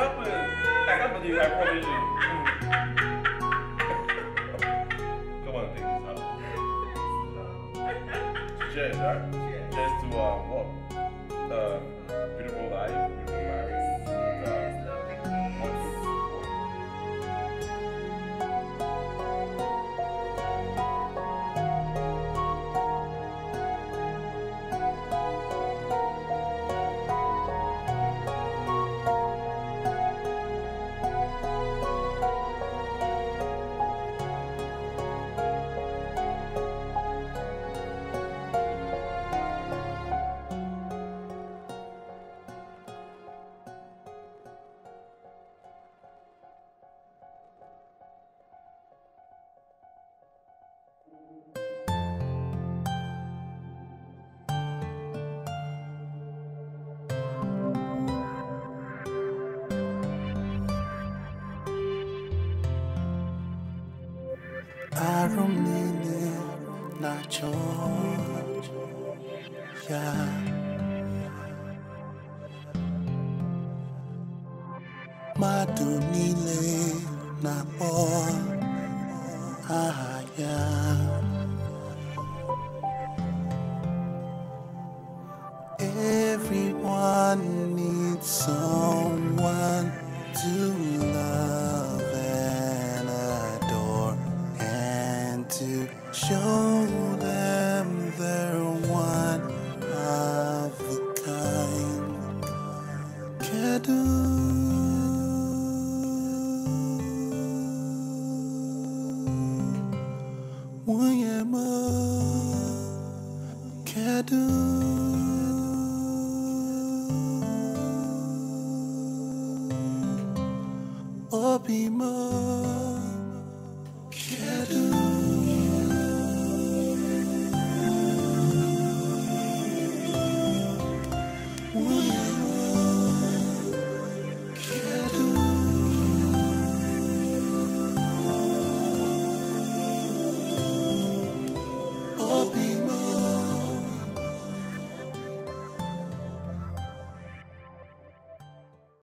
And I can't believe I promised you. Come on, take this out. Cheers, right? Cheers to what? Beautiful life, beautiful marriage. Arumine nacho ya madunile na o ya everyone needs someone to love and adore and to show them they're one of a kind. Kedu Kedu Obimo Kedu